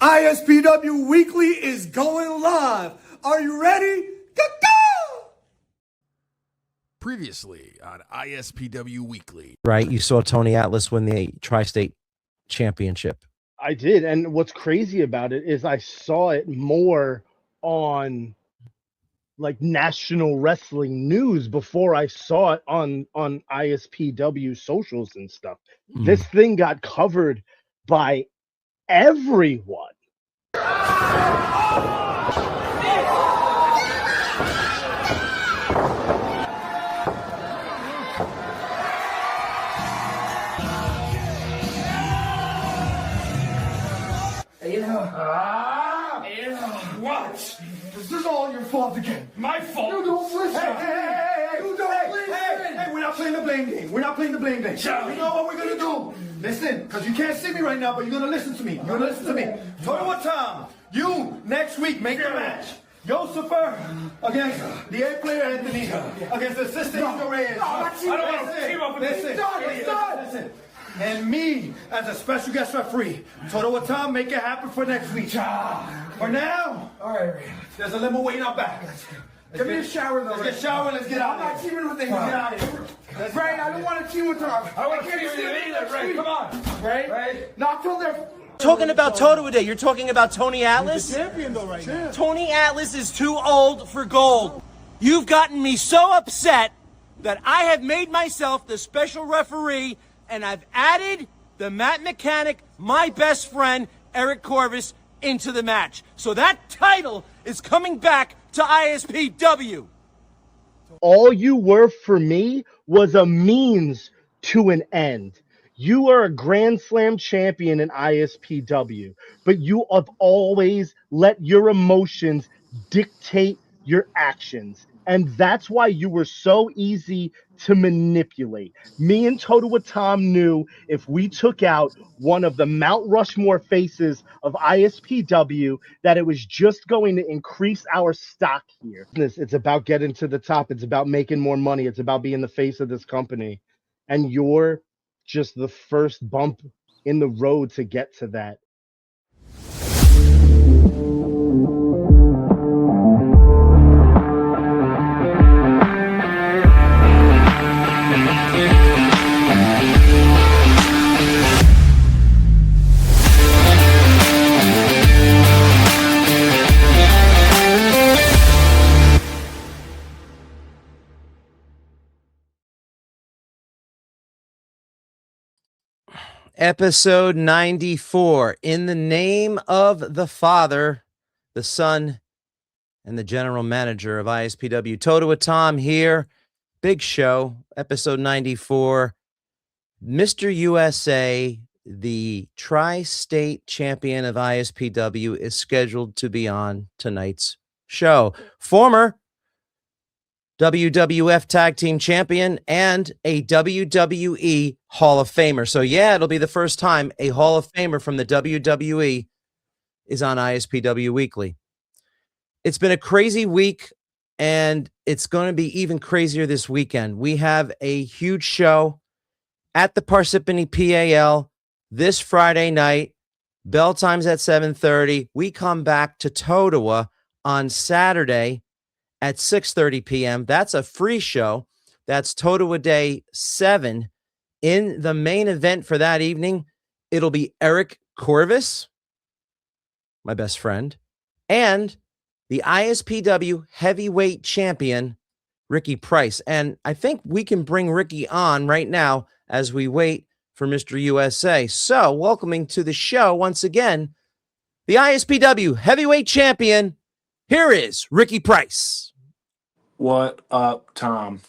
ISPW Weekly is going live. Are you ready? Go! Previously on ISPW Weekly. Right, you saw Tony Atlas win the Tri-State Championship. I did, and what's crazy about it is I saw it more on like national wrestling news before I saw it on ISPW socials and stuff. This thing got covered by everyone. What? This is all your fault again. My fault? You don't listen. Hey, you don't listen. Hey, we're not playing the blame game. We're not playing the blame game. You know what we're going to do? Listen, because you can't see me right now, but you're going to listen to me. You're going to listen to me. Tell me what time. You, next week, make the match. Josifer against the A-player Anthony against the assistant Hugo Reyes. I don't want to team up with Listen. And me as a special guest referee. Toto Watam, make it happen for next week. For now, all right, there's a limo waiting out back. Give me a shower, though. Let's get showered. Let's get out. I'm not teaming with him. Let's get out of here. Ray, I don't want to team with him. I want to team with you either, Ray. Come on. Ray? Not till they're... Talking about Toto today, you're talking about Tony Atlas? He's the champion, though, right now. Tony Atlas is too old for gold. You've gotten me so upset that I have made myself the special referee, and I've added the mat mechanic, my best friend, Eric Corvus, into the match. So that title is coming back to ISPW. All you were for me was a means to an end. You are a Grand Slam champion in ISPW, but you have always let your emotions dictate your actions. And that's why you were so easy to manipulate. Me and Toto Watam knew if we took out one of the Mount Rushmore faces of ISPW, that it was just going to increase our stock here. It's about getting to the top. It's about making more money. It's about being the face of this company. And you're just the first bump in the road to get to that. Episode 94. In the name of the Father, the Son, and the General Manager of ISPW. Toto Watam here. Big show. Episode 94. Mr. USA, the Tri-State Champion of ISPW, is scheduled to be on tonight's show. Former WWF Tag Team Champion and a WWE Hall of Famer. So yeah, it'll be the first time a Hall of Famer from the WWE is on ISPW Weekly. It's been a crazy week, and it's going to be even crazier this weekend. We have a huge show at the Parsippany PAL this Friday night. Bell time's at 7:30. We come back to Totowa on Saturday at 6:30 p.m. That's a free show. That's Totowa Day 7. In the main event for that evening, it'll be Eric Corvus, my best friend, and the ISPW heavyweight champion, Ricky Price. And I think we can bring Ricky on right now as we wait for Mr. USA. So, welcoming to the show once again, the ISPW heavyweight champion. Here is Ricky Price. What up, Tom?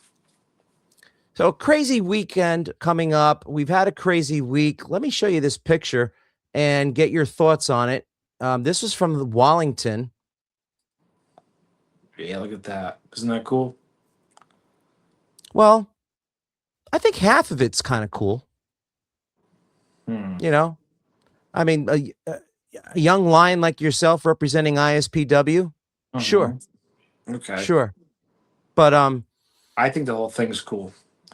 So, crazy weekend coming up. We've had a crazy week. Let me show you this picture and get your thoughts on it. This was from Wallington. Yeah, look at that. Isn't that cool? Well, I think half of it's kind of cool. You know, I mean, a young lion like yourself representing ISPW. Sure. Okay. Sure. But I think the whole thing's cool.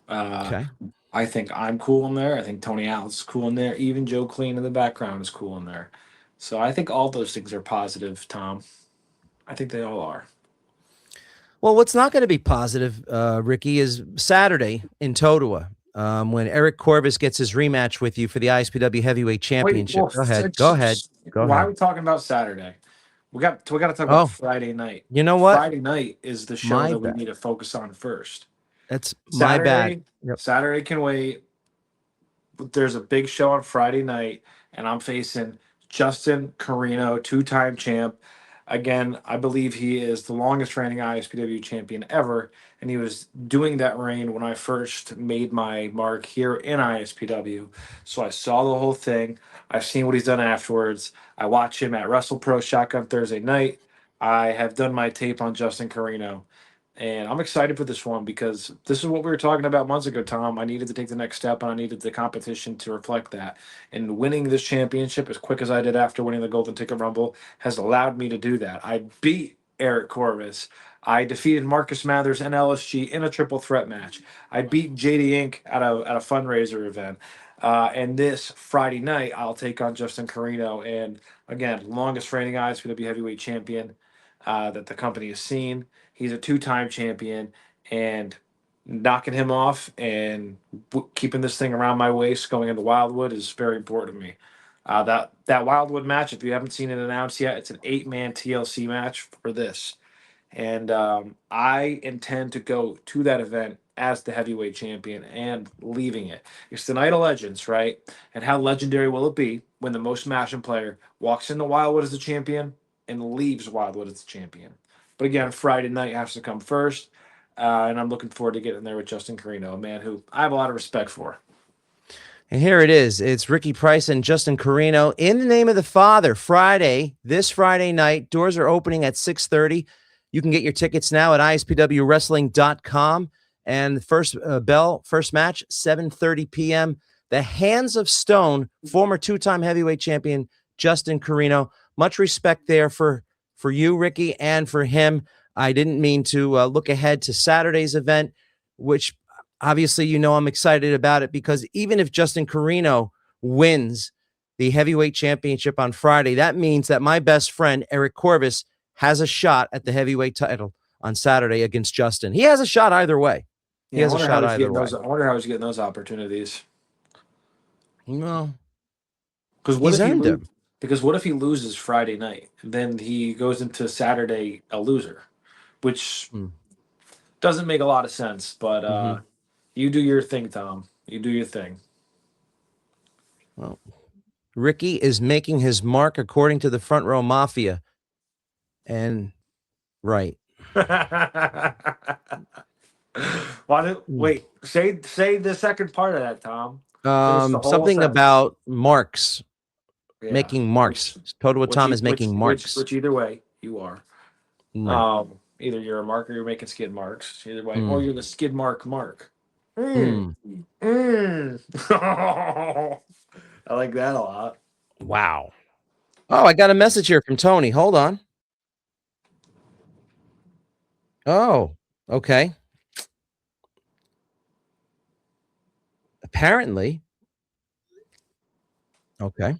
Okay. I think I'm cool in there. I think Tony Atlas is cool in there. Even Joe Clean in the background is cool in there. So I think all those things are positive, Tom. I think they all are. Well, what's not going to be positive, Ricky, is Saturday in Totowa, when Eric Corvus gets his rematch with you for the ISPW Heavyweight Wait, Championship. well, Go ahead. Go ahead. Go why are ahead. we talking about Saturday? We got to talk about Oh, Friday night. you know what? Friday night is the show My that we bad. need to focus on first. That's my bad. Saturday, Yep. Saturday can wait. There's a big show on Friday night, and I'm facing Justin Corino, two-time champ. Again, I believe he is the longest reigning ISPW champion ever, and he was doing that reign when I first made my mark here in ISPW. So I saw the whole thing. I've seen what he's done afterwards. I watch him at Wrestle Pro Shotgun Thursday night. I have done my tape on Justin Corino. And I'm excited for this one because this is what we were talking about months ago, Tom. I needed to take the next step and I needed the competition to reflect that. And winning this championship as quick as I did after winning the Golden Ticket Rumble has allowed me to do that. I beat Eric Corvus. I defeated Marcus Mathers and LSG in a triple threat match. I beat JD Inc. at a fundraiser event. And this Friday night, I'll take on Justin Corino. And again, longest reigning ISPW heavyweight champion that the company has seen. He's a two-time champion, and knocking him off and keeping this thing around my waist going into Wildwood is very important to me. That Wildwood match, if you haven't seen it announced yet, it's an 8-man TLC match for this, and I intend to go to that event as the heavyweight champion and leaving it. It's the Night of Legends, right? And how legendary will it be when the most smashing player walks into Wildwood as a champion and leaves Wildwood as a champion? But again, Friday night has to come first. And I'm looking forward to getting there with Justin Corino, a man who I have a lot of respect for. And here it is. It's Ricky Price and Justin Corino in the name of the Father. This Friday night, doors are opening at 6:30. You can get your tickets now at ispwwrestling.com. And the first match, 7:30 p.m. The Hands of Stone, former two-time heavyweight champion Justin Corino. Much respect there for you, Ricky, and for him. I didn't mean to look ahead to Saturday's event, which obviously, I'm excited about it because even if Justin Corino wins the heavyweight championship on Friday, that means that my best friend, Eric Corvus, has a shot at the heavyweight title on Saturday against Justin. He has a shot either way. He has a shot either way. I wonder how he's getting those opportunities. No, Because he's earned them. Because what if he loses Friday night? Then he goes into Saturday a loser, which doesn't make a lot of sense. But you do your thing, Tom. You do your thing. Well, Ricky is making his mark according to the Front Row Mafia. And right. Wait, say the second part of that, Tom. Something about marks. Yeah. Making marks. Total Tom is making marks. Which either way, you are. Right. Either you're a mark or you're making skid marks. Either way, or you're the skid mark. I like that a lot. Wow. Oh, I got a message here from Tony. Hold on. Oh, okay. Apparently. Okay.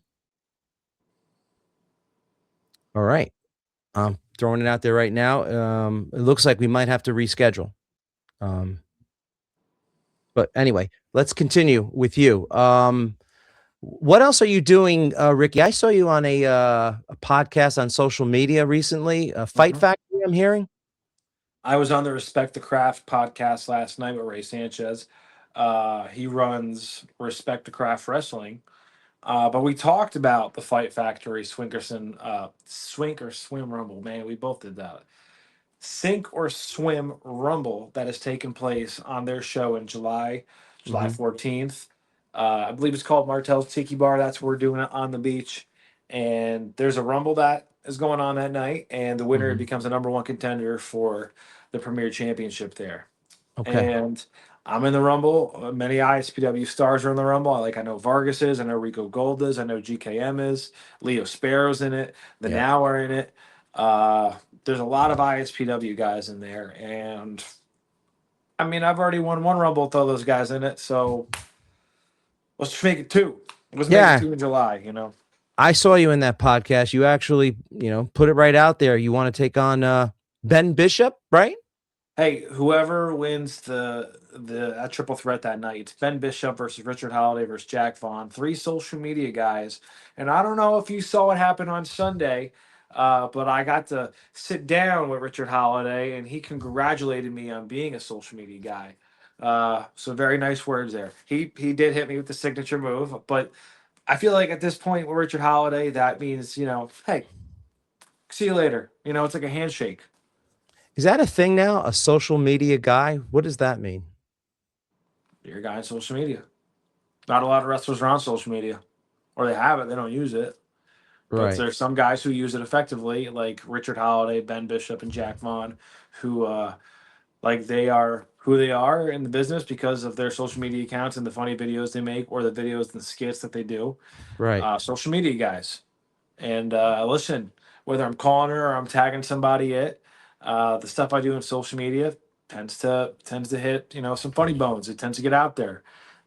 All right. I'm throwing it out there right now. It looks like we might have to reschedule. But anyway, let's continue with you. What else are you doing, Ricky? I saw you on a podcast on social media recently. Fight Factory, I'm hearing. I was on the Respect the Craft podcast last night with Ray Sanchez. He runs Respect the Craft Wrestling. But we talked about the Fight Factory Swink or Swim Rumble. Man, we both did that. Sink or Swim Rumble that has taken place on their show in July 14th. I believe it's called Martel's Tiki Bar. That's where we're doing it on the beach. And there's a Rumble that is going on that night. And the winner becomes the number one contender for the Premier Championship there. Okay. And I'm in the Rumble. Many ISPW stars are in the Rumble. I know Vargas is. I know Rico Gold is. I know GKM is. Leo Sparrow's in it. The Now are in it. There's a lot of ISPW guys in there. And, I mean, I've already won one Rumble with all those guys in it. So let's just make it two. Let's make it two in July, I saw you in that podcast. You actually, put it right out there. You want to take on Ben Bishop, right? Hey, whoever wins that triple threat that night, it's Ben Bishop versus Richard Holiday versus Jack Vaughn, 3 social media guys. And I don't know if you saw what happened on Sunday, but I got to sit down with Richard Holiday, and he congratulated me on being a social media guy. So very nice words there. He did hit me with the signature move, but I feel like at this point with Richard Holiday, that means, hey, see you later. It's like a handshake. Is that a thing now? A social media guy? What does that mean? You're a guy on social media. Not a lot of wrestlers are on social media, or they have it, they don't use it. Right. But there's some guys who use it effectively, like Richard Holiday, Ben Bishop, and Jack Vaughn, who they are who they are in the business because of their social media accounts and the funny videos they make, or the videos and the skits that they do. Right. Social media guys. And listen, whether I'm calling her or I'm tagging somebody, the stuff I do in social media tends to hit some funny bones. It tends to get out there,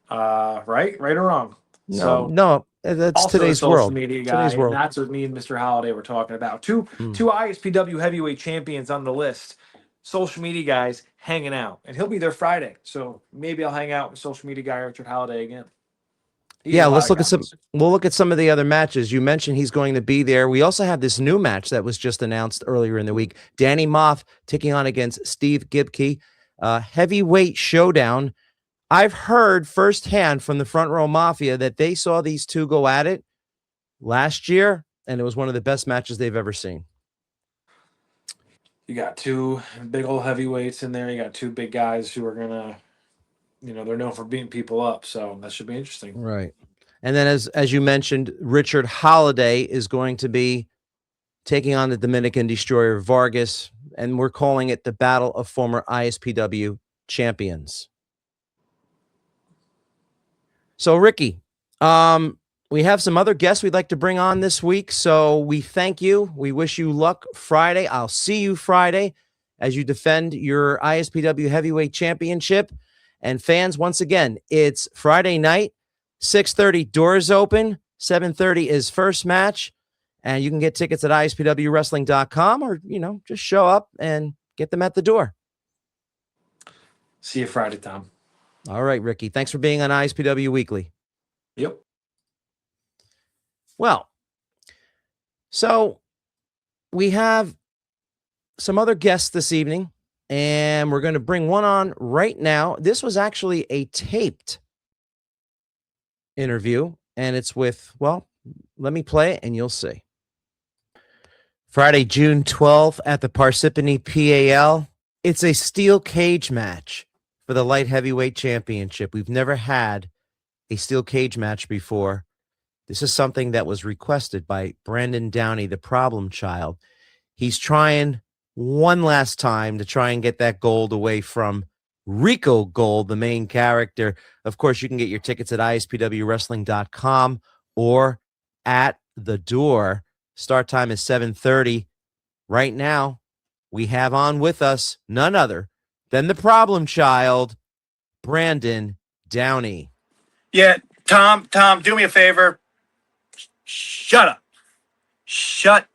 right or wrong. No, that's Also today's a social world. media guy, Today's world. and that's what me and Mr. Holiday were talking about. Two ISPW heavyweight champions on the list. Social media guys hanging out, and he'll be there Friday. So maybe I'll hang out with social media guy Richard Holiday again. Let's look at some. We'll look at some of the other matches. You mentioned he's going to be there. We also have this new match that was just announced earlier in the week. Danny Moff taking on against Steve Gibke, heavyweight showdown. I've heard firsthand from the Front Row Mafia that they saw these two go at it last year, and it was one of the best matches they've ever seen. You got 2 big old heavyweights in there. You got 2 big guys who are gonna, they're known for beating people up. So that should be interesting. Right. And then as you mentioned, Richard Holiday is going to be taking on the Dominican Destroyer Vargas, and we're calling it the Battle of Former ISPW Champions. So, Ricky, we have some other guests we'd like to bring on this week. So we thank you. We wish you luck Friday. I'll see you Friday as you defend your ISPW Heavyweight Championship. And fans, once again, it's Friday night, 6:30 doors open, 7:30 is first match. And you can get tickets at ispwwrestling.com, or, just show up and get them at the door. See you Friday, Tom. All right, Ricky. Thanks for being on ISPW Weekly. Yep. Well, so we have some other guests this evening, and we're going to bring one on right now. This was actually a taped interview, and it's with, let me play it and you'll see. Friday, June 12th at the Parsippany PAL. It's a steel cage match for the light heavyweight championship. We've never had a steel cage match before. This is something that was requested by Brandon Downey, the problem child. He's trying one last time to try and get that gold away from Rico Gold, the main character. Of course, you can get your tickets at ispwwrestling.com or at the door. Start time is 7:30. Right now, we have on with us none other than the problem child, Brandon Downey. Yeah, Tom, do me a favor. Shut up. Shut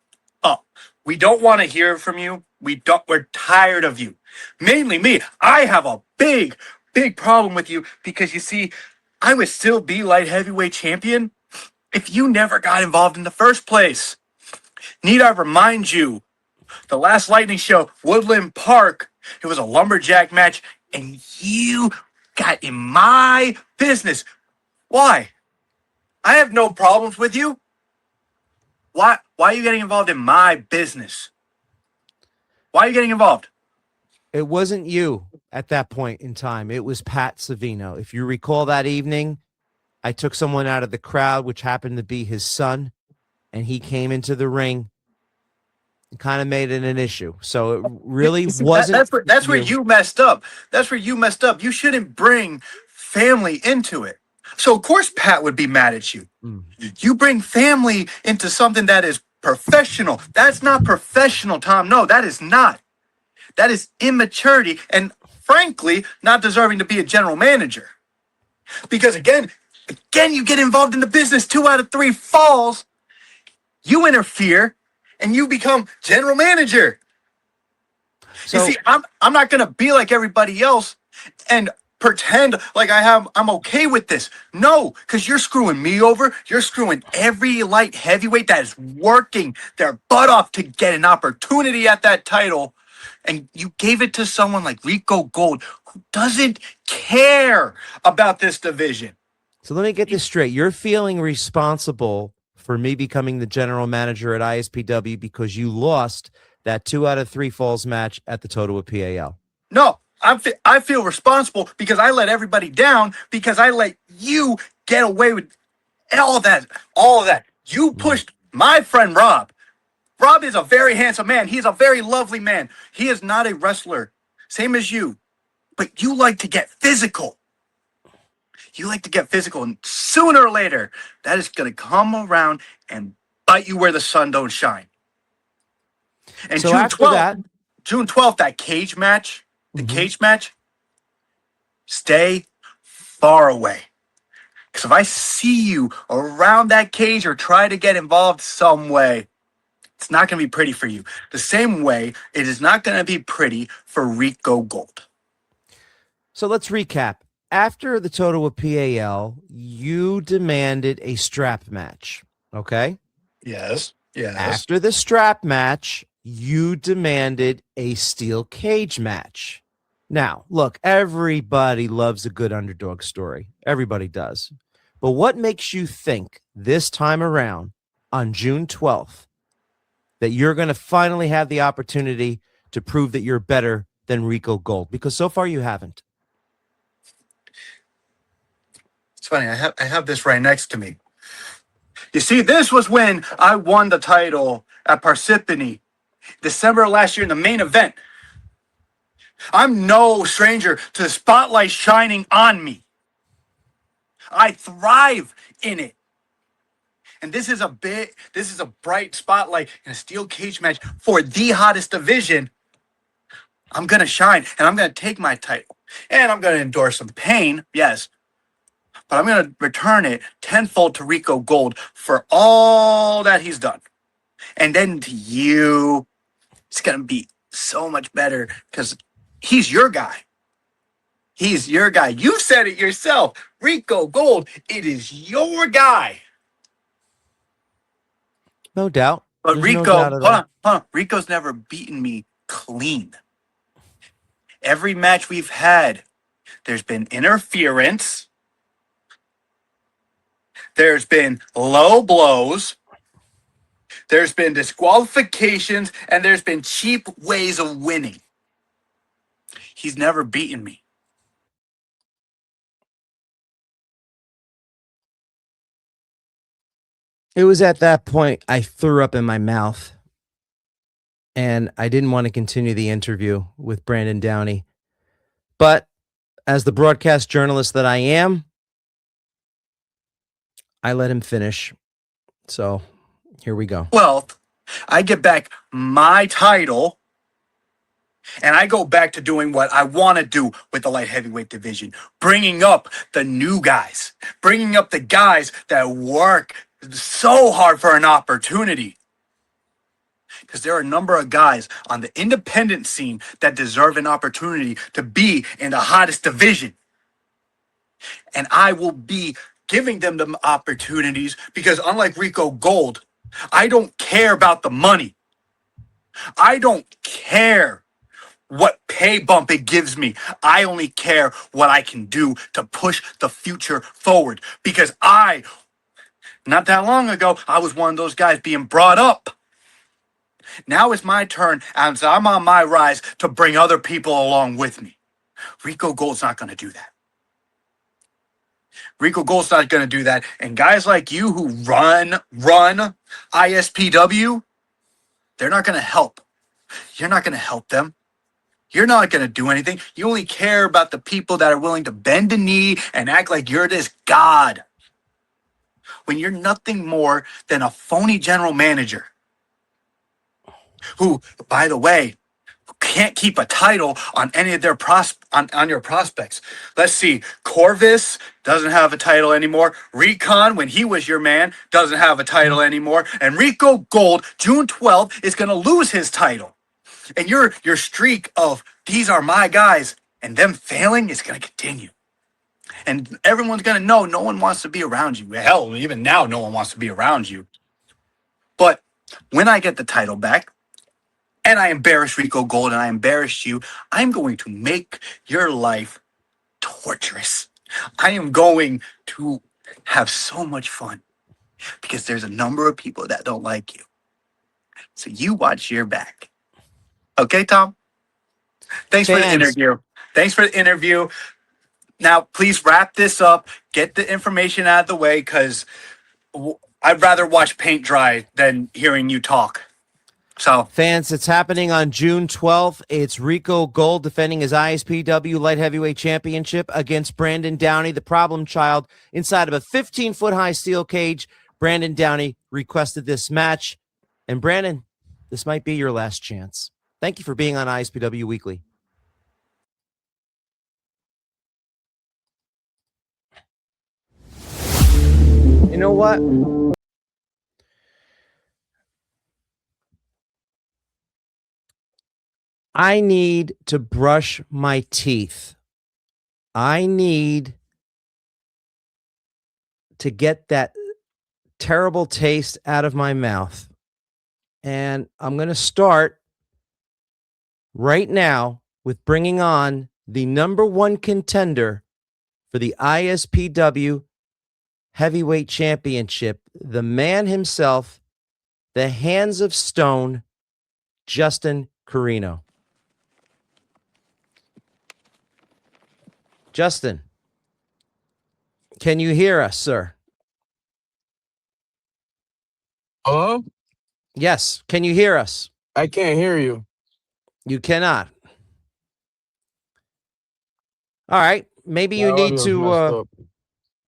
up. We don't want to hear from you. We're tired of you. Mainly me. I have a big problem with you because, you see, I would still be light heavyweight champion if you never got involved in the first place. Need I remind you, the last Lightning show, Woodland Park, it was a lumberjack match, and you got in my business. Why? I have no problems with you. Why are you getting involved in my business? Why are you getting involved? It wasn't you at that point in time. It was Pat Savino. If you recall that evening, I took someone out of the crowd, which happened to be his son, and he came into the ring and kind of made it an issue. So it really wasn't. That's where you messed up. That's where you messed up. You shouldn't bring family into it. So of course Pat would be mad at you. You bring family into something that is professional. That's not professional, Tom. No, that is not. That is immaturity and, frankly, not deserving to be a general manager. Because again, you get involved in the business, 2 out of 3 falls, You interfere and you become general manager. So, you see, I'm not gonna be like everybody else and pretend like I'm okay with this. No, because you're screwing me over. You're screwing every light heavyweight that is working their butt off to get an opportunity at that title. And you gave it to someone like Rico Gold, who doesn't care about this division. so let me get this straight. You're feeling responsible for me becoming the general manager at ISPW because you lost that 2 out of 3 falls match at the Total with PAL. No, I feel responsible because I let everybody down because I let you get away with all of that. All of that. You pushed my friend Rob. Rob is a very handsome man. He's a very lovely man. He is not a wrestler, same as you. But you like to get physical. You like to get physical, and sooner or later, that is going to come around and bite you where the sun don't shine. And So after that, June 12th, that cage match, cage match, stay far away. Because if I see you around that cage or try to get involved some way, it's not going to be pretty for you. The same way it is not going to be pretty for Rico Gold. so let's recap. After the Total with PAL, you demanded a strap match, okay? Yes. After the strap match, you demanded a steel cage match. Now, look, everybody loves a good underdog story. Everybody does. But what makes you think this time around on June 12th that you're going to finally have the opportunity to prove that you're better than Rico Gold? Because so far you haven't. It's funny. I have this right next to me. You see, this was when I won the title at Parsippany, December of last year in the main event. I'm no stranger to the spotlight shining on me. I thrive in it. And this is a bright spotlight in a steel cage match for the hottest division. I'm going to shine and I'm going to take my title. And I'm going to endure some pain, yes. But I'm going to return it tenfold to Rico Gold for all that he's done. And then to you, it's going to be so much better because he's your guy. He's your guy. You said it yourself. Rico Gold, it is your guy. No doubt. But There's Rico, no doubt at all. hold on. Rico's never beaten me clean. Every match we've had, there's been interference. There's been low blows. There's been disqualifications, and there's been cheap ways of winning. He's never beaten me. It was at that point I threw up in my mouth and I didn't want to continue the interview with Brandon Downey. But as the broadcast journalist that I am, I let him finish. So here we go. Well, I get back my title and I go back to doing what I want to do with the light heavyweight division, bringing up the new guys, bringing up the guys that work so hard for an opportunity. Because there are a number of guys on the independent scene that deserve an opportunity to be in the hottest division. And I will be giving them the opportunities because unlike Rico Gold, I don't care about the money. I don't care what pay bump it gives me. I only care what I can do to push the future forward. Because not that long ago, I was one of those guys being brought up. Now it's my turn, and so I'm on my rise to bring other people along with me. Rico Gold's not going to do that. Rico Gold's not going to do that. And guys like you who run ISPW, they're not going to help. You're not going to help them. You're not going to do anything. You only care about the people that are willing to bend a knee and act like you're this god. When you're nothing more than a phony general manager. Who, by the way, can't keep a title on any of their on your prospects. Let's see. Corvus doesn't have a title anymore. Recon, when he was your man, doesn't have a title anymore. And Rico Gold, June 12th, is going to lose his title. And your streak of these are my guys and them failing is going to continue. And everyone's going to know no one wants to be around you. Hell, even now, no one wants to be around you. But when I get the title back, and I embarrass Rico Gold and I embarrass you, I'm going to make your life torturous. I am going to have so much fun because there's a number of people that don't like you. So you watch your back. Okay, Tom? Thanks for the interview. Thanks for the interview. Now, please wrap this up. Get the information out of the way because I'd rather watch paint dry than hearing you talk. So, fans, it's happening on June 12th. It's Rico Gold defending his ISPW Light Heavyweight Championship against Brandon Downey, the problem child, inside of a 15-foot-high steel cage. Brandon Downey requested this match. And Brandon, this might be your last chance. Thank you for being on ISPW Weekly. You know what? I need to brush my teeth. I need to get that terrible taste out of my mouth. And I'm going to start right now with bringing on the number one contender for the ISPW Heavyweight Championship, the man himself, the hands of stone, Justin Corino. Justin, can you hear us, sir? Hello? Yes. Can you hear us? I can't hear you. You cannot. All right. Maybe you need to. All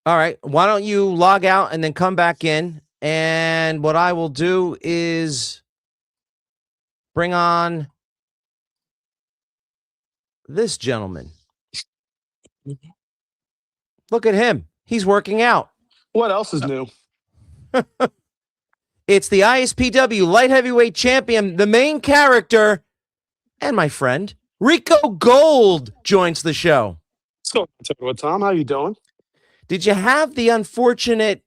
right. Why don't you log out and then come back in? And what I will do is bring on this gentleman. Look at him. He's working out. What else is new? It's the ISPW Light Heavyweight Champion, the main character, and my friend, Rico Gold, joins the show. What's going on, Tom? How you doing? Did you have the unfortunate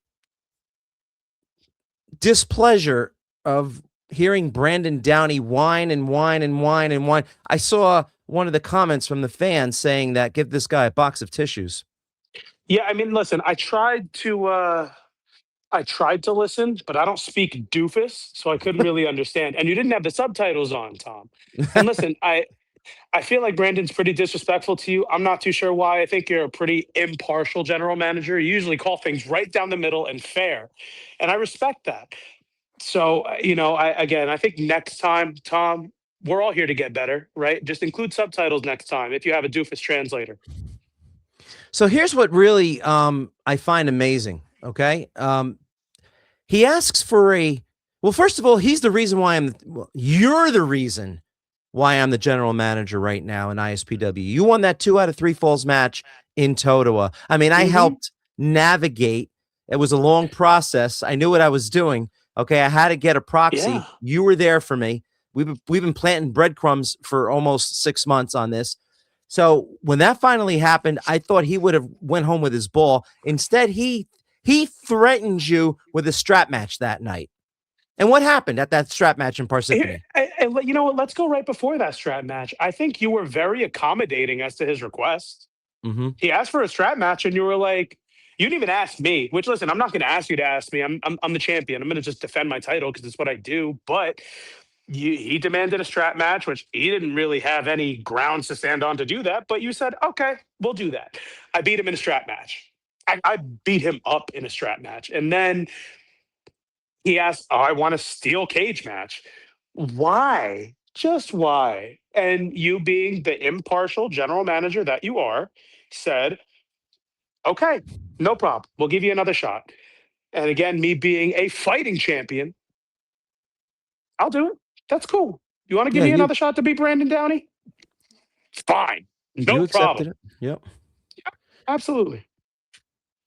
displeasure of hearing Brandon Downey whine and whine and whine and whine? I saw one of the comments from the fans saying that give this guy a box of tissues. Yeah, I mean, listen, I tried to listen, but I don't speak doofus, so I couldn't really understand. And you didn't have the subtitles on, Tom. And listen, I feel like Brandon's pretty disrespectful to you. I'm not too sure why. I think you're a pretty impartial general manager. You usually call things right down the middle and fair. And I respect that. So, I think next time, Tom, we're all here to get better, right? Just include subtitles next time if you have a doofus translator. So here's what really I find amazing, okay? He asks for well, first of all, he's the reason why you're the reason why I'm the general manager right now in ISPW. You won that 2 out of 3 falls match in Totowa. I mean, I helped navigate. It was a long process. I knew what I was doing. Okay, I had to get a proxy. Yeah. You were there for me. We've been planting breadcrumbs for almost 6 months on this. So when that finally happened, I thought he would have went home with his ball. Instead, he threatened you with a strap match that night. And what happened at that strap match in Parsippany? You know what? Let's go right before that strap match. I think you were very accommodating as to his request. Mm-hmm. He asked for a strap match, and you were like, you didn't even ask me. Which, listen, I'm not going to ask you to ask me. I'm the champion. I'm going to just defend my title because it's what I do. But he demanded a strap match, which he didn't really have any grounds to stand on to do that. But you said, okay, we'll do that. I beat him in a strap match. I beat him up in a strap match. And then he asked, I want a steel cage match. Why? Just why? And you, being the impartial general manager that you are, said, okay, no problem. We'll give you another shot. And again, me being a fighting champion, I'll do it. That's cool. You want to give me another shot to beat Brandon Downey? Fine. No You accepted problem. it. Yep. Absolutely.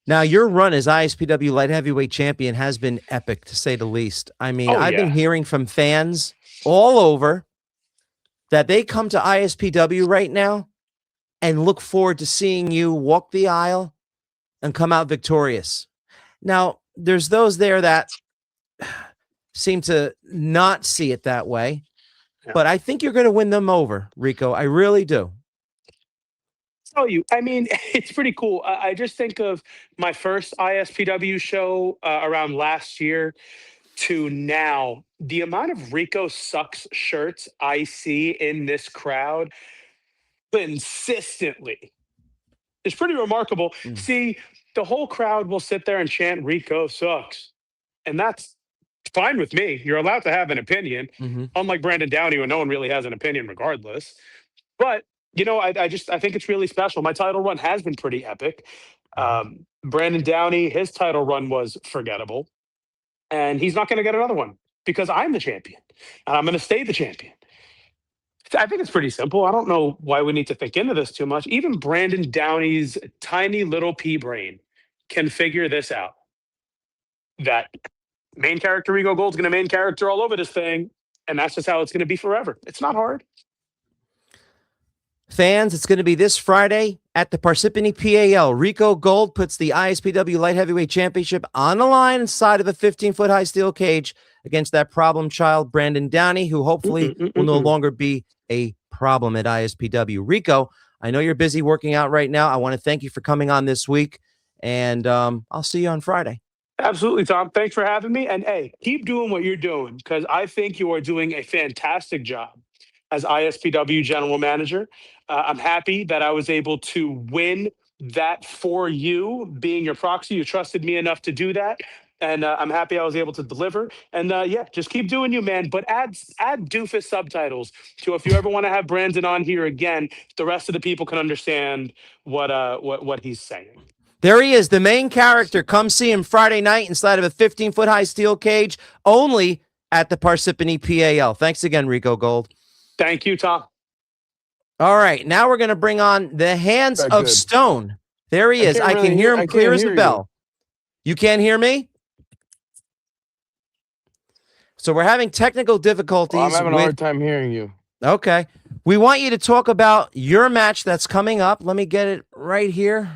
Now, your run as ISPW light heavyweight champion has been epic, to say the least. I mean, I've been hearing from fans all over that they come to ISPW right now and look forward to seeing you walk the aisle and come out victorious. Now, there's those there that seem to not see it that way, but I think you're going to win them over, Rico. I really do. Tell you, I mean, it's pretty cool. I just think of my first ISPW show around last year to now. The amount of Rico Sucks shirts I see in this crowd consistently is pretty remarkable. See, the whole crowd will sit there and chant Rico Sucks. And that's fine with me. You're allowed to have an opinion, unlike Brandon Downey, where no one really has an opinion regardless. But you know, I think it's really special. My title run has been pretty epic. Brandon Downey, his title run was forgettable, and he's not going to get another one because I'm the champion, and I'm going to stay the champion. I think it's pretty simple. I don't know why we need to think into this too much. Even Brandon Downey's tiny little pea brain can figure this out. That main character Rico Gold's going to main character all over this thing, and that's just how it's going to be forever. It's not hard. Fans, it's going to be this Friday at the Parsippany PAL. Rico Gold puts the ISPW Light Heavyweight Championship on the line inside of a 15-foot high steel cage against that problem child, Brandon Downey, who hopefully will no longer be a problem at ISPW. Rico, I know you're busy working out right now. I want to thank you for coming on this week, and I'll see you on Friday. Absolutely, Tom. Thanks for having me. And hey, keep doing what you're doing because I think you are doing a fantastic job as ISPW general manager. I'm happy that I was able to win that for you, being your proxy. You trusted me enough to do that. And I'm happy I was able to deliver. And yeah, just keep doing you, man. But add doofus subtitles to if you ever want to have Brandon on here again, the rest of the people can understand what he's saying. There he is, the main character. Come see him Friday night inside of a 15-foot high steel cage, only at the Parsippany PAL. Thanks again, Rico Gold. Thank you, Tom. All right, now we're going to bring on the Hands of Stone. There he is. I can hear him clear as a bell. You can't hear me? So we're having technical difficulties. I'm having a hard time hearing you. Okay. We want you to talk about your match that's coming up. Let me get it right here.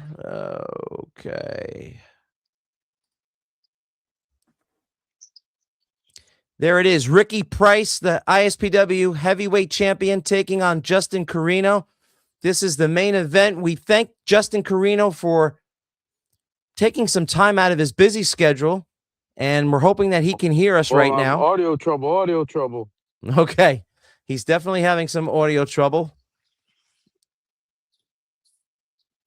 Okay. There it is. Ricky Price, the ISPW heavyweight champion, taking on Justin Corino. This is the main event. We thank Justin Corino for taking some time out of his busy schedule, and we're hoping that he can hear us right now. Audio trouble. Okay. He's definitely having some audio trouble.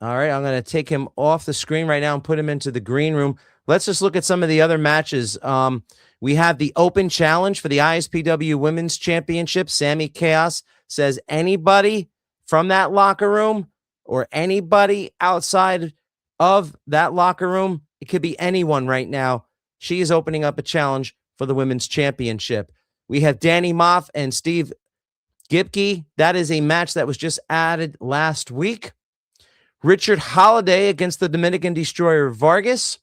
All right, I'm going to take him off the screen right now and put him into the green room. Let's just look at some of the other matches. We have the open challenge for the ISPW Women's Championship. Sammy Chaos says anybody from that locker room or anybody outside of that locker room, it could be anyone right now. She is opening up a challenge for the Women's Championship. We have Danny Moff and Steve Gipke. That is a match that was just added last week. Richard Holiday against the Dominican Destroyer Vargas.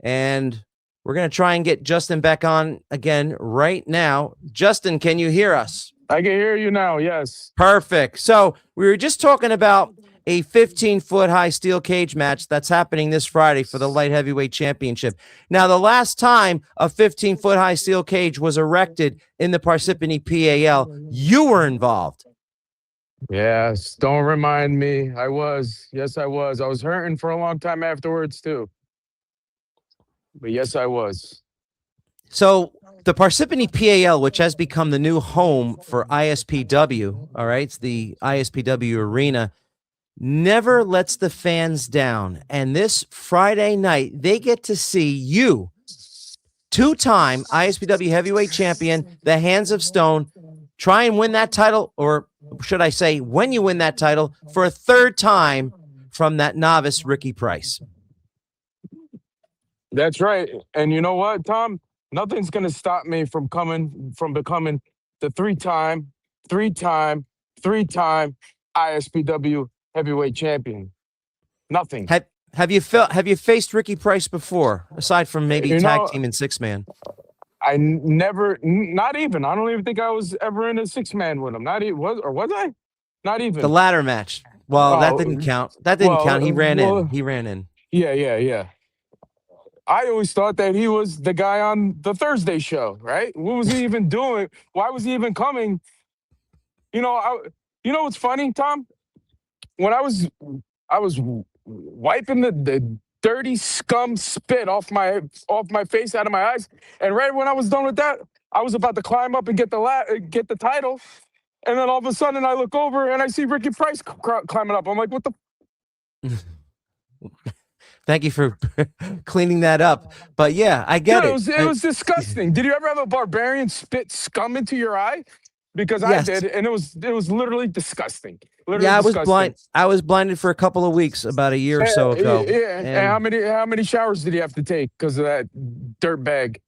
And we're going to try and get Justin back on again right now. Justin, can you hear us? I can hear you now, yes. Perfect. So we were just talking about a 15-foot high steel cage match that's happening this Friday for the light heavyweight championship. Now, the last time a 15-foot high steel cage was erected in the Parsippany PAL, you were involved. Yes, don't remind me. I was. Yes, I was. I was hurting for a long time afterwards, too. But yes, I was. So the Parsippany PAL, which has become the new home for ISPW, all right, it's the ISPW arena, never lets the fans down. And this Friday night, they get to see you, two-time ISPW heavyweight champion, the Hands of Stone, try and win that title, or should I say, when you win that title, for a third time from that novice, Ricky Price. That's right. And you know what, Tom? Nothing's going to stop me from becoming the three-time ISPW heavyweight champion. Nothing. Have you faced Ricky Price before, aside from maybe You tag know, team and six man? not even. I don't even think I was ever in a six-man with him. Not even, was I? Not even. The ladder match. Well, that Oh, didn't count. That didn't count. He ran in. He ran in. Yeah. I always thought that he was the guy on the Thursday show, right? What was he even doing? Why was he even coming? You know, you know what's funny, Tom? When I was wiping the dirty scum spit off my face, out of my eyes, and right when I was done with that, I was about to climb up and get the title, and then all of a sudden I look over and I see Ricky Price climbing up. I'm like, what the? Thank you for cleaning that up. But yeah, I get it. It was disgusting. Did you ever have a barbarian spit scum into your eye? Because Yes. I did, and it was literally disgusting. Literally Yeah, I was disgusting. blind. I was blinded for a couple of weeks, about a year or so ago. Yeah, and And how many showers did he have to take because of that dirt bag?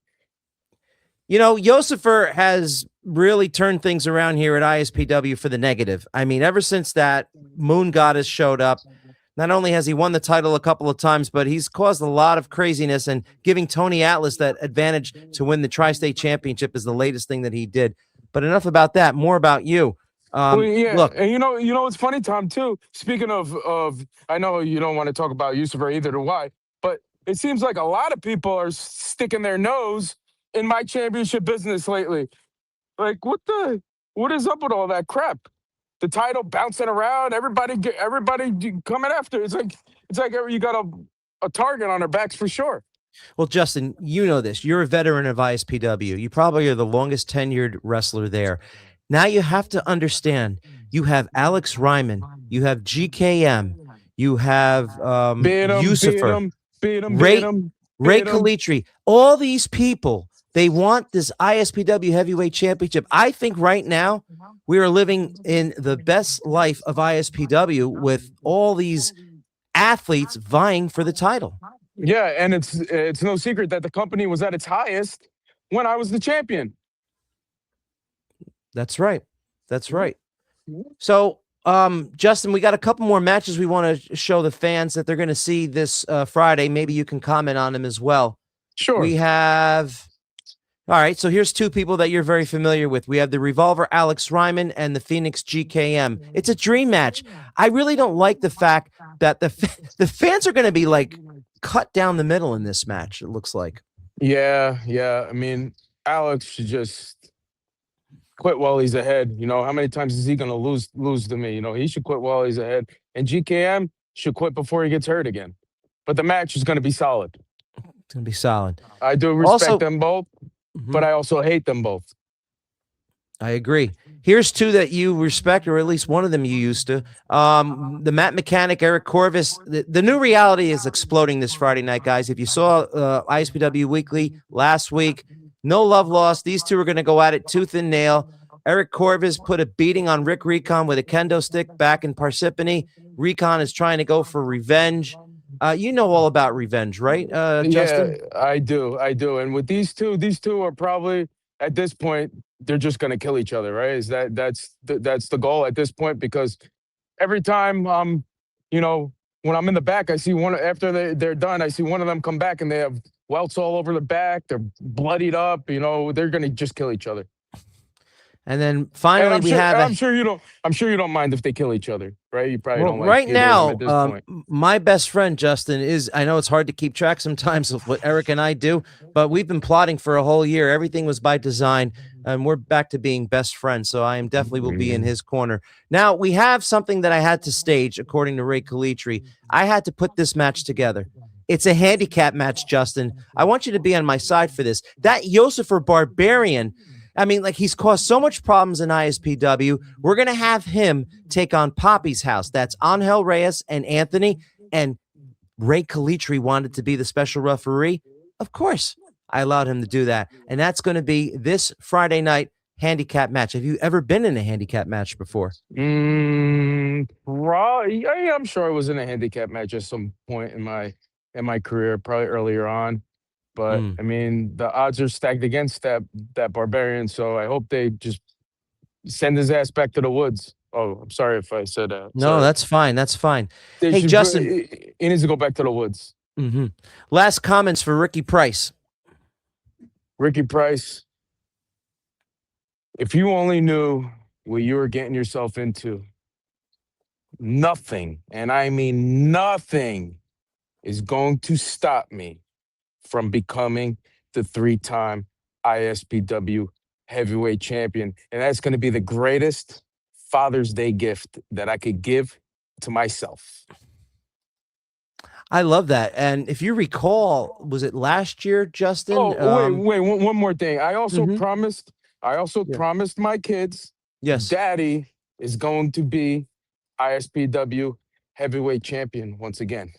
you know, Yosifer has really turned things around here at ISPW for the negative. I mean, ever since that Moon Goddess showed up, not only has he won the title a couple of times, but he's caused a lot of craziness, and giving Tony Atlas that advantage to win the Tri-State Championship is the latest thing that he did. But enough about that. More about you. Well, yeah, Look, and you know what's funny, Tom, too? Speaking of, I know you don't want to talk about Yusufer, either do I, but it seems like a lot of people are sticking their nose in my championship business lately. Like, what is up with all that crap? The title bouncing around, everybody coming after. It's like you got a target on their backs for sure. well, Justin, you know this. You're a veteran of ISPW. You probably are the longest tenured wrestler there. Now you have to understand, you have Alex Ryman, you have GKM, you have Yusufer, Ray Calitri, all these people. They want this ISPW heavyweight championship. I think right now we are living in the best life of ISPW with all these athletes vying for the title. Yeah, and it's no secret that the company was at its highest when I was the champion. That's right. That's right. So, Justin, we got a couple more matches we want to show the fans that they're going to see this Friday. Maybe you can comment on them as well. Sure. We have... All right, so here's two people that you're very familiar with. We have the Revolver Alex Ryman and the Phoenix GKM. It's a dream match. I really don't like the fact that the fans are going to be like cut down the middle in this match, it looks like. Yeah. I mean, Alex should just quit while he's ahead. You know, how many times is he going to lose to me? You know, he should quit while he's ahead. And GKM should quit before he gets hurt again. But the match is going to be solid. It's going to be solid. I do respect them both. But I also hate them both. I agree. Here's two that you respect, or at least one of them you used to. The Matt Mechanic, Eric Corvus. The new reality is exploding this Friday night, guys. If you saw ISPW Weekly last week, no love lost. These two are going to go at it tooth and nail. Eric Corvus put a beating on Rick Recon with a kendo stick back in Parsippany. Recon is trying to go for revenge. You know all about revenge, right, Justin? Yeah, I do. And with these two are probably at this point they're just going to kill each other, right? That's the goal at this point, because every time when I'm in the back, I see one after they're done. I see one of them come back and they have welts all over the back. They're bloodied up. You know, they're going to just kill each other. And then finally, I'm sure you don't mind if they kill each other, right? You probably don't. Like right now, at this point. My best friend Justin is. I know it's hard to keep track sometimes of what Eric and I do, but we've been plotting for a whole year. Everything was by design, and we're back to being best friends. So I am definitely will be in his corner. Now we have something that I had to stage, according to Ray Calitri. I had to put this match together. It's a handicap match, Justin. I want you to be on my side for this. That Yosifer Barbarian. I mean, like, he's caused so much problems in ISPW. We're going to have him take on Poppy's house. That's Angel Reyes and Anthony. And Ray Calitri wanted to be the special referee. Of course, I allowed him to do that. And that's going to be this Friday night handicap match. Have you ever been in a handicap match before? I'm sure I was in a handicap match at some point in my career, probably earlier on. But I mean, the odds are stacked against that barbarian. So I hope they just send his ass back to the woods. Oh, I'm sorry if I said that. No, Sorry. that's fine. That's fine. They Hey, should Justin. he needs to go back to the woods. Last comments for Ricky Price. Ricky Price, if you only knew what you were getting yourself into, nothing, and I mean nothing, is going to stop me from becoming the 3-time ISPW heavyweight champion. And that's going to be the greatest Father's Day gift that I could give to myself. I love that. And if you recall, was it last year, Justin? Oh, wait, one more thing. I also Mhm. promised my kids, Yes. Daddy is going to be ISPW heavyweight champion once again.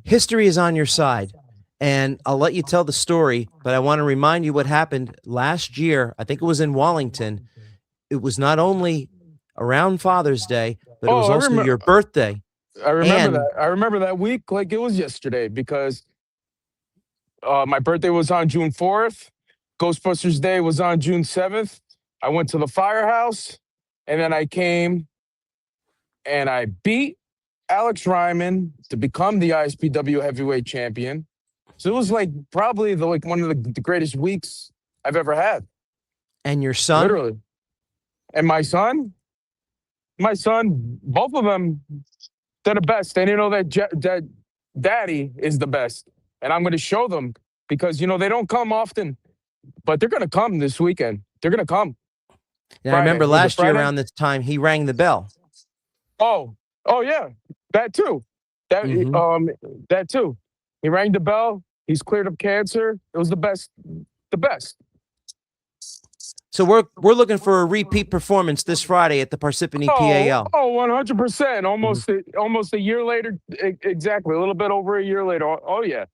History is on your side. And I'll let you tell the story, but I want to remind you what happened last year. I think it was in Wallington. It was not only around Father's Day, but it was I also remember- your birthday. I remember And- that. I remember that week like it was yesterday because my birthday was on June 4th. Ghostbusters Day was on June 7th. I went to the firehouse, and then I came and I beat Alex Ryman to become the ISPW heavyweight champion. So it was like probably one of the greatest weeks I've ever had. And your son? Literally. And my son, both of them, they're the best. They didn't know that Daddy is the best. And I'm going to show them because, they don't come often, but they're going to come this weekend. They're going to come. And I remember Was it last year Friday? around this time, he rang the bell. Oh yeah, that too. That too. He rang the bell. He's cleared up cancer. It was the best. The best. So we're looking for a repeat performance this Friday at the Parsippany PAL. 100%. Almost a year later. Exactly. A little bit over a year later. Oh yeah.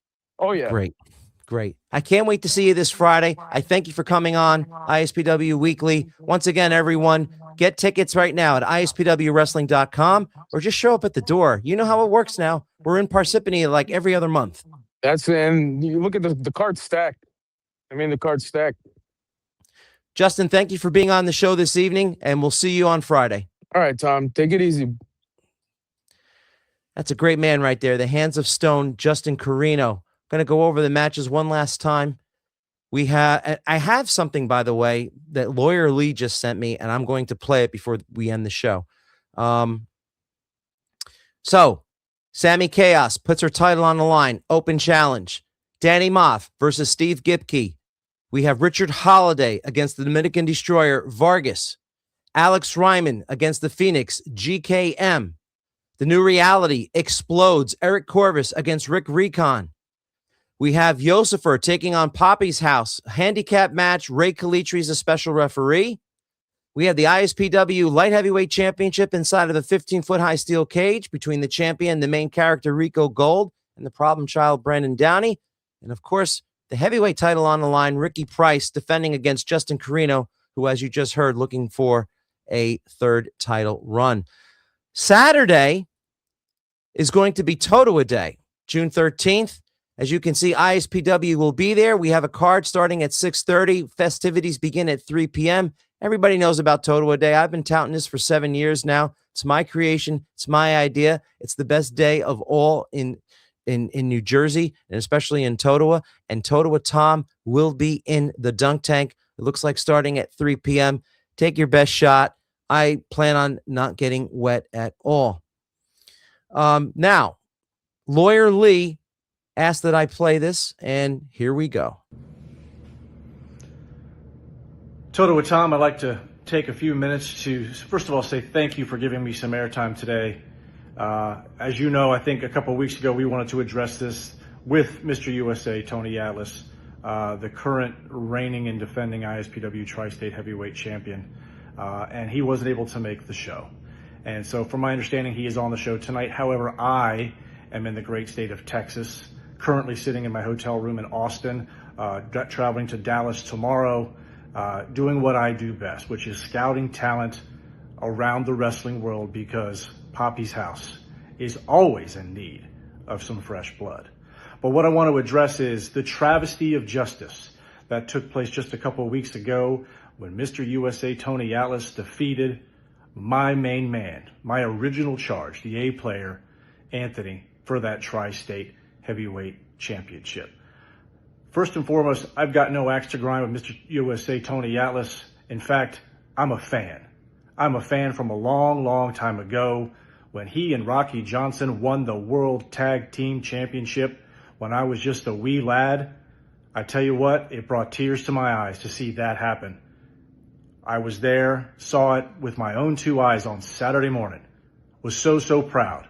Great. I can't wait to see you this Friday. I thank you for coming on ISPW Weekly. Once again, everyone, get tickets right now at ispwwrestling.com or just show up at the door. You know how it works now. We're in Parsippany like every other month. And you look at the card stacked. The card's stacked. Justin, thank you for being on the show this evening, and we'll see you on Friday. All right, Tom, take it easy. That's a great man right there. The Hands of Stone, Justin Corino. Going to go over the matches one last time. I have something, by the way, that Lawyer Lee just sent me, and I'm going to play it before we end the show. So, Sammy Chaos puts her title on the line. Open challenge. Danny Moth versus Steve Gipke. We have Richard Holiday against the Dominican Destroyer, Vargas. Alex Ryman against the Phoenix, GKM. The New Reality explodes. Eric Corvus against Rick Recon. We have Yosifer taking on Poppy's House. Handicap match. Ray Calitri is a special referee. We have the ISPW Light Heavyweight Championship inside of the 15-foot high steel cage between the champion, the main character, Rico Gold, and the problem child, Brandon Downey. And, of course, the heavyweight title on the line, Ricky Price defending against Justin Corino, who, as you just heard, looking for a third title run. Saturday is going to be Totowa Day, June 13th. As you can see, ISPW will be there. We have a card starting at 6:30. Festivities begin at 3 p.m. Everybody knows about Totowa Day. I've been touting this for 7 years now. It's my creation. It's my idea. It's the best day of all in New Jersey, and especially in Totowa. And Totowa Tom will be in the dunk tank. It looks like starting at 3 p.m. Take your best shot. I plan on not getting wet at all. Now, Lawyer Lee asked that I play this, and here we go. Totowa Tom, I'd like to take a few minutes to, first of all, say thank you for giving me some airtime today. As you know, I think a couple of weeks ago, we wanted to address this with Mr. USA, Tony Atlas, the current reigning and defending ISPW Tri-State Heavyweight Champion, and he wasn't able to make the show. And so from my understanding, he is on the show tonight. However, I am in the great state of Texas, currently sitting in my hotel room in Austin, traveling to Dallas tomorrow, doing what I do best, which is scouting talent around the wrestling world, because Poppy's House is always in need of some fresh blood. But what I want to address is the travesty of justice that took place just a couple of weeks ago when Mr. USA Tony Atlas defeated my main man, my original charge, the A player, Anthony, for that Tri-State Heavyweight Championship. First and foremost, I've got no axe to grind with Mr. USA Tony Atlas. In fact, I'm a fan. I'm a fan from a long, long time ago when he and Rocky Johnson won the World Tag Team Championship when I was just a wee lad. I tell you what, it brought tears to my eyes to see that happen. I was there, saw it with my own two eyes on Saturday morning. Was so proud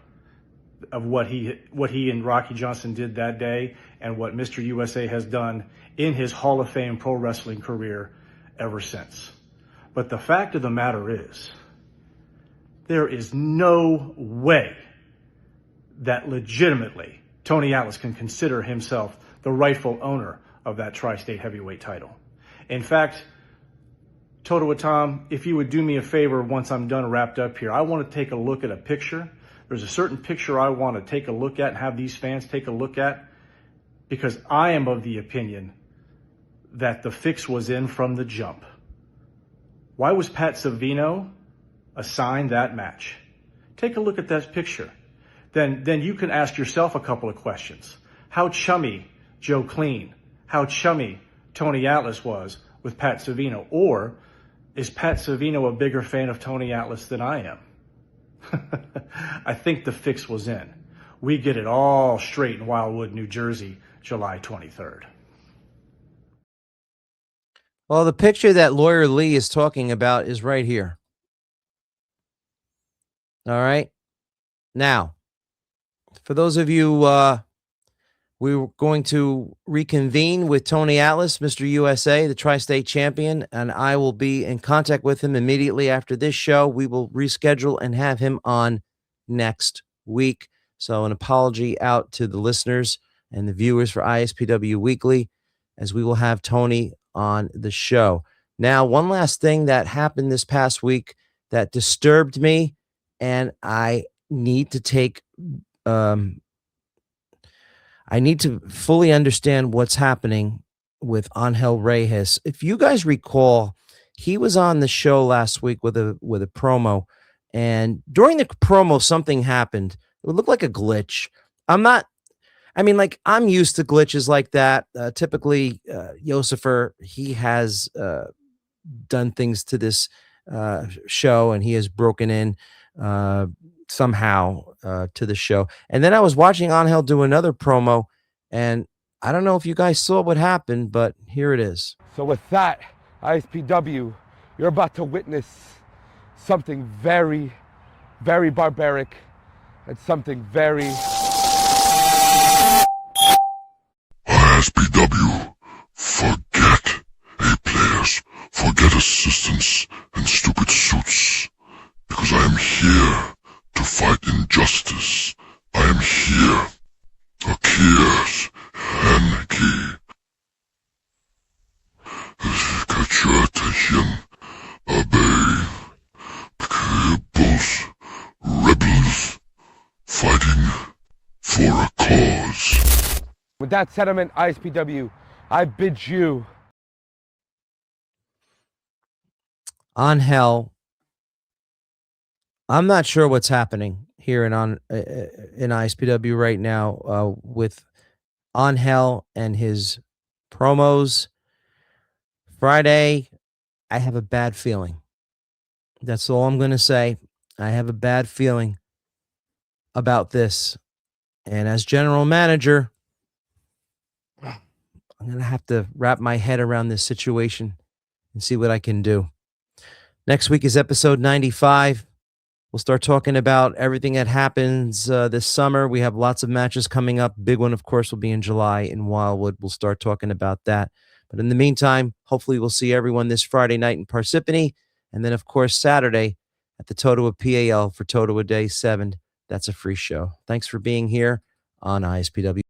of what he and Rocky Johnson did that day and what Mr. USA has done in his Hall of Fame pro wrestling career ever since. But the fact of the matter is, there is no way that legitimately Tony Atlas can consider himself the rightful owner of that Tri-State Heavyweight title. In fact, Toto Tom, if you would do me a favor once I'm done wrapped up here, I want to take a look at a picture. There's a certain picture I want to take a look at and have these fans take a look at, because I am of the opinion that the fix was in from the jump. Why was Pat Savino assigned that match? Take a look at that picture. Then you can ask yourself a couple of questions. How chummy Joe Clean, how chummy Tony Atlas was with Pat Savino, or is Pat Savino a bigger fan of Tony Atlas than I am? I think the fix was in. We get it all straight in Wildwood, New Jersey, July 23rd. Well, the picture that Lawyer Lee is talking about is right here. All right. Now, for those of you, we were going to reconvene with Tony Atlas, Mr. USA, the Tri-State champion, and I will be in contact with him immediately after this show. We will reschedule and have him on next week. So an apology out to the listeners and the viewers for ISPW Weekly, as we will have Tony on the show. Now, one last thing that happened this past week that disturbed me, and I need to take I need to fully understand what's happening with Angel Reyes. If you guys recall, he was on the show last week with a promo, and during the promo, something happened. It would look like a glitch. I'm used to glitches like that. Typically, Yosifer, he has done things to this show, and he has broken in somehow to the show. And then I was watching Angel do another promo, and I don't know if you guys saw what happened, but here it is. So with that, ISPW, you're about to witness something very, very barbaric and something very... ISPW, forget A players, forget assistants and stupid suits, because I am here to fight injustice. I am here. Akias Hanki. Kachatahin Abe. Bulls, rebels, fighting for a cause. With that sentiment, ISPW, I bid you. Angel, I'm not sure what's happening here in ISPW right now with Angel and his promos. Friday, I have a bad feeling. That's all I'm going to say. I have a bad feeling about this. And as general manager, I'm going to have to wrap my head around this situation and see what I can do. Next week is episode 95. We'll start talking about everything that happens this summer. We have lots of matches coming up. Big one, of course, will be in July in Wildwood. We'll start talking about that. But in the meantime, hopefully we'll see everyone this Friday night in Parsippany. And then, of course, Saturday at the Totowa PAL for Totowa Day 7. That's a free show. Thanks for being here on ISPW.